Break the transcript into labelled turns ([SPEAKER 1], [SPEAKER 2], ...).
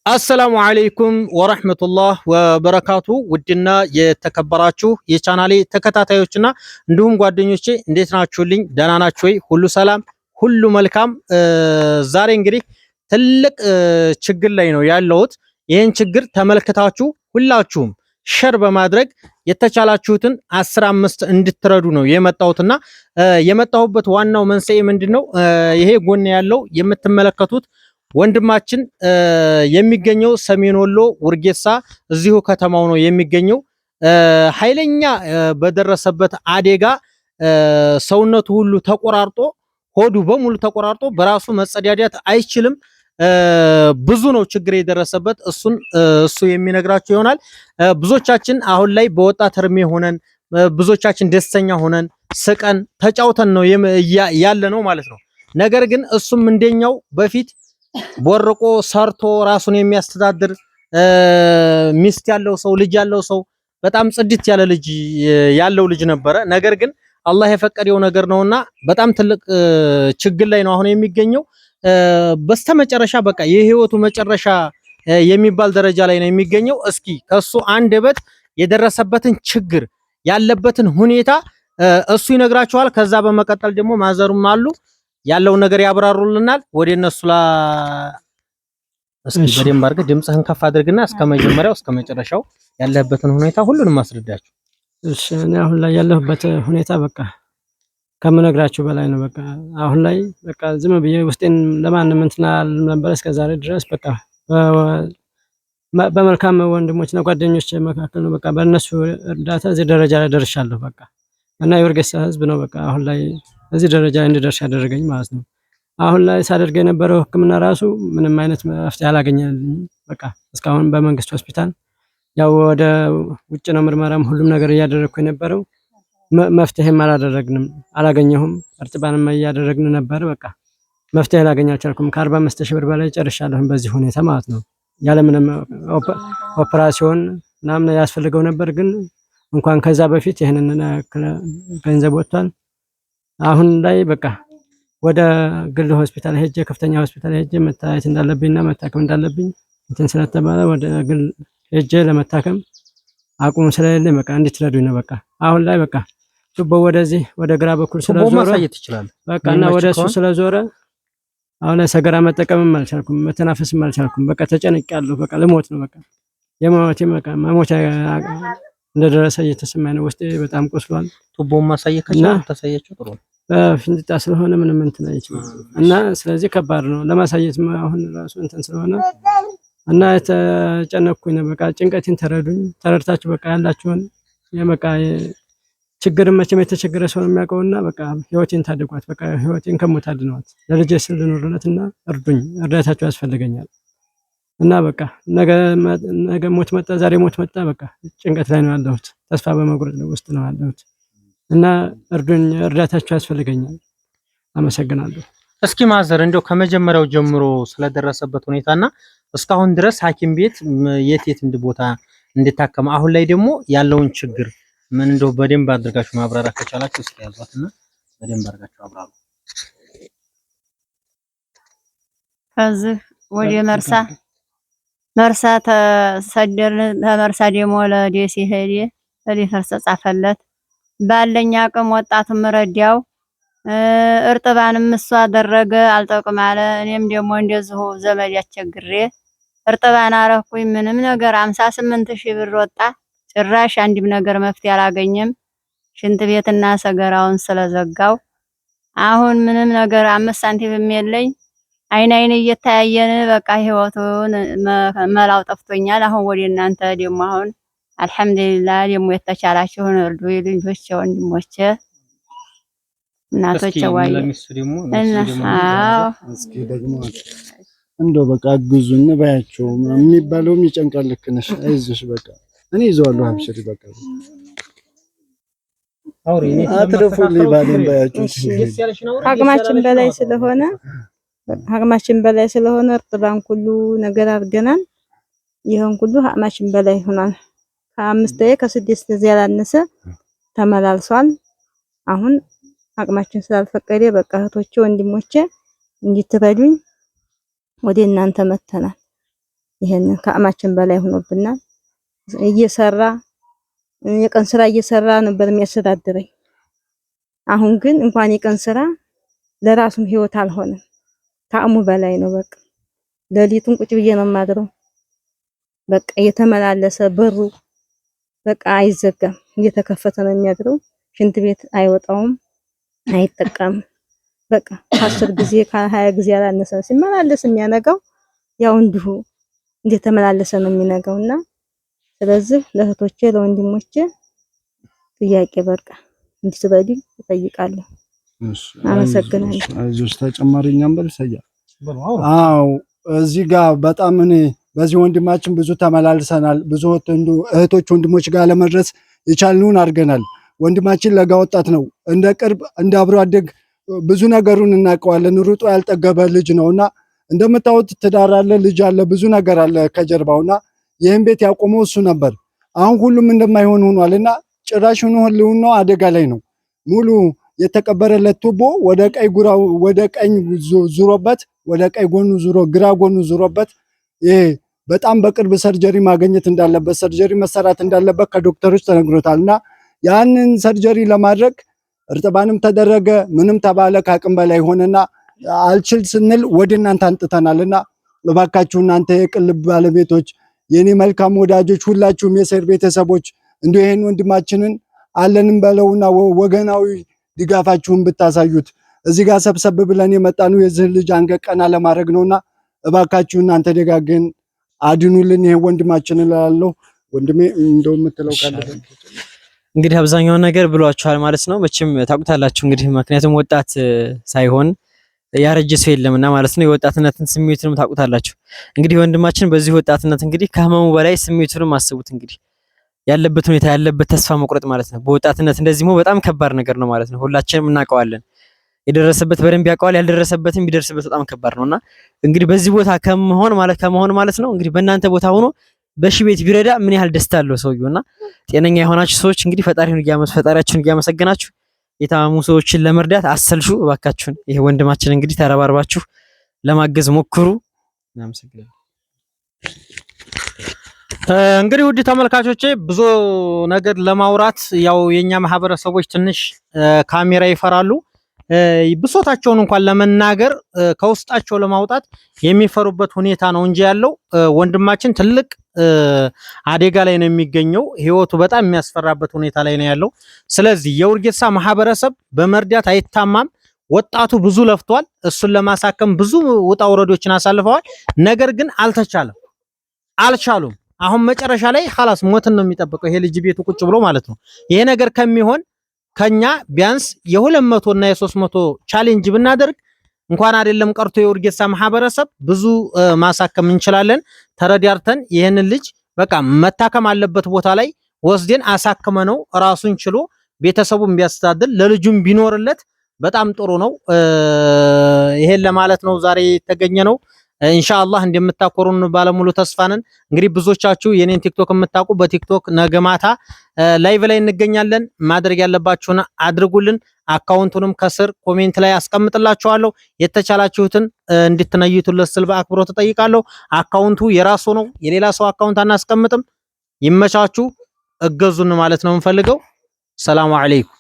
[SPEAKER 1] አሰላሙ አለይኩም ወራህመቱላህ ወበረካቱ። ውድና የተከበራችሁ የቻናሌ ተከታታዮችና እንዲሁም ጓደኞቼ እንዴት ናችሁልኝ? ደህና ናችሁ ወይ? ሁሉ ሰላም፣ ሁሉ መልካም። ዛሬ እንግዲህ ትልቅ ችግር ላይ ነው ያለሁት። ይህን ችግር ተመልክታችሁ ሁላችሁም ሸር በማድረግ የተቻላችሁትን 15 እንድትረዱ ነው የመጣሁትና የመጣሁበት ዋናው መንስኤ ምንድነው? ይሄ ጎን ያለው የምትመለከቱት ወንድማችን የሚገኘው ሰሜን ወሎ ውርጌሳ እዚሁ ከተማው ነው የሚገኘው። ኃይለኛ በደረሰበት አደጋ ሰውነቱ ሁሉ ተቆራርጦ ሆዱ በሙሉ ተቆራርጦ በራሱ መጸዳዳት አይችልም። ብዙ ነው ችግር የደረሰበት። እሱ የሚነግራችሁ ይሆናል። ብዙዎቻችን አሁን ላይ በወጣት እርሜ ሆነን ብዙዎቻችን ደስተኛ ሆነን ስቀን ተጫውተን ነው ያለ ነው ማለት ነው። ነገር ግን እሱም እንደኛው በፊት ቦርቆ ሰርቶ ራሱን የሚያስተዳድር ሚስት ያለው ሰው ልጅ ያለው ሰው በጣም ጽድት ያለ ልጅ ያለው ልጅ ነበረ። ነገር ግን አላህ የፈቀደው ነገር ነውና በጣም ትልቅ ችግር ላይ ነው አሁን የሚገኘው። በስተመጨረሻ በቃ የህይወቱ መጨረሻ የሚባል ደረጃ ላይ ነው የሚገኘው። እስኪ ከሱ አንደበት የደረሰበትን ችግር ያለበትን ሁኔታ እሱ ይነግራችኋል። ከዛ በመቀጠል ደግሞ ማዘሩም አሉ ያለውን ነገር ያብራሩልናል። ወደ እነሱ እስኪ በደንብ አድርገህ ድምፅህን ከፍ አድርግና እስከ መጀመሪያው እስከ መጨረሻው ያለህበትን ሁኔታ ሁሉንም ማስረዳችሁ።
[SPEAKER 2] እሺ እኔ አሁን ላይ ያለሁበት ሁኔታ በቃ ከምነግራችሁ በላይ ነው። በቃ አሁን ላይ በቃ ዝም ብዬ ውስጤን ለማንም እንትና ነበር እስከዛሬ ድረስ በቃ በመልካም ወንድሞችና ጓደኞች መካከል ነው በቃ በእነሱ እርዳታ እዚህ ደረጃ ላይ ደርሻለሁ። በቃ እና የወርጌሳ ህዝብ ነው በቃ አሁን ላይ እዚህ ደረጃ ላይ እንድደርስ ያደረገኝ ማለት ነው። አሁን ላይ ሳደርግ የነበረው ሕክምና ራሱ ምንም አይነት መፍትሄ አላገኘልኝም። በቃ እስካሁን በመንግስት ሆስፒታል ያው ወደ ውጭ ነው ምርመራም ሁሉም ነገር እያደረግኩ የነበረው መፍትሄም አላገኘሁም። እርጥባንም እያደረግን ነበር። በቃ መፍትሄ ላገኝ አልቻልኩም። ከ45,000 ብር በላይ ጨርሻለሁ በዚህ ሁኔታ ማለት ነው። ያለምንም ኦፕራሲዮን ምናምን ያስፈልገው ነበር፣ ግን እንኳን ከዛ በፊት ይሄንን ገንዘብ ወጥቷል። አሁን ላይ በቃ ወደ ግል ሆስፒታል ሄጄ ከፍተኛ ሆስፒታል ሄጄ መታየት እንዳለብኝና መታከም እንዳለብኝ እንትን ስለተባለ ወደ ግል ሄጄ ለመታከም አቁሙ ስለሌለ በቃ እንድትረዱኝ ነው። በቃ አሁን ላይ በቃ ቱቦ ወደዚህ ወደ ግራ በኩል ስለዞረ
[SPEAKER 1] ማሳየት ይችላል
[SPEAKER 2] በቃ እና ወደ እሱ ስለዞረ አሁን ላይ ሰገራ መጠቀምም አልቻልኩም፣ መተናፈስም አልቻልኩም። በቃ ተጨንቄያለሁ። በቃ ልሞት ነው። በቃ የሞቴ በቃ መሞቻ እንደደረሰ እየተሰማኝ ነው። ውስጤ በጣም ቆስሏል።
[SPEAKER 1] ቱቦ ማሳየት ከቻለ ተሳየችሁ ጥሩ ነው።
[SPEAKER 2] በፊንጢጣ ስለሆነ ምንም እንትን አይችልም እና ስለዚህ ከባድ ነው ለማሳየት አሁን ራሱ እንትን ስለሆነ እና የተጨነቅኩኝ ነው። በቃ ጭንቀቴን ተረዱኝ። ተረድታችሁ በቃ ያላችሁን የበቃ ችግርን መቼም የተቸገረ ሰው ነው የሚያውቀውና በቃ ህይወቴን ታድጓት። በቃ ህይወቴን ከሞት አድኗት። ለልጄ ስል ልኖርለትና እርዱኝ። እርዳታችሁ ያስፈልገኛል። እና በቃ ነገ ሞት መጣ፣ ዛሬ ሞት መጣ። በቃ ጭንቀት ላይ ነው ያለሁት። ተስፋ በመቁረጥ ውስጥ ነው ያለሁት እና እርዱኝ፣ እርዳታችሁ ያስፈልገኛል። አመሰግናለሁ።
[SPEAKER 1] እስኪ ማዘር እንደው ከመጀመሪያው ጀምሮ ስለደረሰበት ሁኔታና እስካሁን ድረስ ሐኪም ቤት የት ቦታ እንድታከም አሁን ላይ ደግሞ ያለውን ችግር ምን እንደው በደንብ አድርጋችሁ ማብራራት ከቻላችሁ እስኪ ያዟትና በደንብ አድርጋችሁ አብራሩ።
[SPEAKER 3] ከዚህ ወደ መርሳ ተሰደርን። ተመርሳ ደግሞ ለደሴ ሄደ። ሪፈርስ ጻፈለት። ባለኛ አቅም ወጣቱም ረዳው። እርጥባንም እሱ አደረገ፣ አልጠቅም አለ። እኔም ደግሞ እንደዚሁ ዘመድ ያስቸግሬ እርጥባን አረኩኝ። ምንም ነገር 58,000 ብር ወጣ። ጭራሽ አንድም ነገር መፍትሄ አላገኘም። ሽንት ቤትና ሰገራውን ስለዘጋው አሁን ምንም ነገር 5 ሳንቲም የለኝ። አይን እየተያየን በቃ ህይወቱን መላው ጠፍቶኛል። አሁን ወደ እናንተ ደግሞ አሁን አልሐምዱሊላህ ደግሞ የተቻላችሁን እርዱ። ልጆች፣ ወንድሞች፣ እናቶች ዋይ
[SPEAKER 4] እስኪ ደግሞ እንደው በቃ አግዙን ባያቸው የሚባለውም ይጨንቃል። ልክ ነሽ። አይዞሽ በቃ እኔ ይዘዋለሁ። አብሽሪ በቃ አትረፉልኝ ባልን ባያቸው
[SPEAKER 5] አቅማችን በላይ ስለሆነ እርጥባን ሁሉ ነገር አድርገናል። ይሄን ሁሉ አቅማችን በላይ ሆኗል። ከ6 ጊዜ ያላነሰ ተመላልሷል። አሁን አቅማችን ስላልፈቀደ በቃ እህቶቼ፣ ወንድሞቼ እንድትረዱኝ ወደ እናንተ መተናል። ይሄን ከአቅማችን በላይ ሆኖብናል። እየሰራ የቀን ስራ እየሰራ ነበር የሚያስተዳድረኝ። አሁን ግን እንኳን የቀን ስራ ለራሱም ህይወት አልሆነም። ከአቅሙ በላይ ነው። በቃ ሌሊቱን ቁጭ ብዬ ነው የማድረው። በቃ እየተመላለሰ በሩ በቃ አይዘጋም፣ እየተከፈተ ነው የሚያድረው። ሽንት ቤት አይወጣውም፣ አይጠቀምም። በቃ 10 ጊዜ ከ20 ጊዜ ያላነሰ ሲመላለስ የሚያነጋው ያው እንዲሁ እየተመላለሰ ነው የሚነጋውና ስለዚህ ለእህቶቼ ለወንድሞቼ ጥያቄ በቃ እንድትበሉኝ እጠይቃለሁ። አመሰግናለሁ።
[SPEAKER 4] አይዞሽ ተጨማሪኛም በልሰያ አው እዚህ ጋር በጣም እኔ በዚህ ወንድማችን ብዙ ተመላልሰናል። ብዙ እህቶች ወንድሞች ጋር ለመድረስ የቻልነውን አድርገናል። ወንድማችን ለጋ ወጣት ነው። እንደ ቅርብ እንደ አብሮ አደግ ብዙ ነገሩን እናውቀዋለን። ሩጦ ያልጠገበ ልጅ ነውና እንደምታዩት ትዳር አለ፣ ልጅ አለ፣ ብዙ ነገር አለ ከጀርባውና ይህን ቤት ያቆመው እሱ ነበር። አሁን ሁሉም እንደማይሆን ሆኗልና ጭራሽ ህልውናው አደጋ ላይ ነው። ሙሉ የተቀበረለት ቱቦ ወደ ቀኝ ዙሮበት ወደ ቀኝ ጎኑ ዙሮ ግራ ጎኑ ዙሮበት ይሄ በጣም በቅርብ ሰርጀሪ ማግኘት እንዳለበት ሰርጀሪ መሰራት እንዳለበት ከዶክተሮች ተነግሮታልና ያንን ሰርጀሪ ለማድረግ እርጥባንም ተደረገ ምንም ተባለ ከአቅም በላይ ሆነና አልችል ስንል ወደ እናንተ አንጥተናልና እባካችሁ እናንተ የቅልብ ባለቤቶች የኔ መልካም ወዳጆች ሁላችሁም የሰይር ቤተሰቦች እንዲሁ ይሄን ወንድማችንን አለንም በለውና ወገናዊ ድጋፋችሁን ብታሳዩት እዚህ ጋር ሰብሰብ ብለን የመጣነው የዚህ ልጅ አንገት ቀና ለማድረግ ነውና እባካችሁ እናንተ ደጋግን አድኑልን ይሄ ወንድማችንን እላለሁ። ወንድሜ እንደው የምትለው ካለ
[SPEAKER 1] እንግዲህ አብዛኛውን ነገር ብሏችኋል ማለት ነው። መቼም ታውቁታላችሁ እንግዲህ ምክንያቱም ወጣት ሳይሆን ያረጀ ሰው የለምና ማለት ነው። የወጣትነትን ስሜቱንም ታውቁታላችሁ። እንግዲህ ወንድማችን በዚህ ወጣትነት እንግዲህ ከህመሙ በላይ ስሜቱንም አስቡት። እንግዲህ ያለበት ሁኔታ ያለበት ተስፋ መቁረጥ ማለት ነው። በወጣትነት እንደዚህ በጣም ከባድ ነገር ነው ማለት ነው። ሁላችንም እናውቀዋለን። የደረሰበት በደንብ ያውቀዋል፣ ያልደረሰበትም ቢደርስበት በጣም ከባድ ነውና እንግዲህ በዚህ ቦታ ከመሆን ማለት ነው እንግዲህ በእናንተ ቦታ ሆኖ በሺ ቤት ቢረዳ ምን ያህል ደስታ አለው ሰውየውና ጤነኛ የሆናችሁ ሰዎች እንግዲህ ፈጣሪያችሁን እያመሰገናችሁ የታመሙ ሰዎችን ለመርዳት አሰልሹ እባካችሁን። ይሄ ወንድማችን እንግዲህ ተረባርባችሁ ለማገዝ ሞክሩ። እናመሰግናለን። እንግዲህ ውድ ተመልካቾቼ ብዙ ነገር ለማውራት ያው የኛ ማህበረሰቦች ትንሽ ካሜራ ይፈራሉ። ብሶታቸውን እንኳን ለመናገር ከውስጣቸው ለማውጣት የሚፈሩበት ሁኔታ ነው እንጂ ያለው ወንድማችን ትልቅ አደጋ ላይ ነው የሚገኘው። ህይወቱ በጣም የሚያስፈራበት ሁኔታ ላይ ነው ያለው። ስለዚህ የውርጌሳ ማህበረሰብ በመርዳት አይታማም። ወጣቱ ብዙ ለፍቷል። እሱን ለማሳከም ብዙ ውጣ ውረዶችን አሳልፈዋል። ነገር ግን አልቻሉም። አሁን መጨረሻ ላይ خلاص ሞትን ነው የሚጠብቀው ይሄ ልጅ ቤቱ ቁጭ ብሎ ማለት ነው። ይሄ ነገር ከሚሆን ከኛ ቢያንስ የ200 እና የ300 ቻሌንጅ ብናደርግ እንኳን አይደለም ቀርቶ የውርጌሳ ማህበረሰብ ብዙ ማሳከም እንችላለን። ተረዳርተን ይሄንን ልጅ በቃ መታከም አለበት ቦታ ላይ ወስደን አሳክመነው ራሱን ችሎ ቤተሰቡን ቢያስተዳድር ለልጁም ቢኖርለት በጣም ጥሩ ነው። ይሄን ለማለት ነው ዛሬ የተገኘ ነው። ኢንሻአላህ እንደምታኮሩን ባለሙሉ ተስፋ ነን። እንግዲህ ብዙዎቻችሁ የኔን ቲክቶክ የምታውቁ በቲክቶክ ነገ ማታ ላይቭ ላይ እንገኛለን። ማድረግ ያለባችሁን አድርጉልን። አካውንቱንም ከስር ኮሜንት ላይ አስቀምጥላችኋለሁ። የተቻላችሁትን እንድትነይቱለት ስል በአክብሮት ተጠይቃለሁ። አካውንቱ የራሱ ነው፣ የሌላ ሰው አካውንት አናስቀምጥም። ይመቻችሁ፣ እገዙን ማለት ነው የምንፈልገው። ሰላም አለይኩም።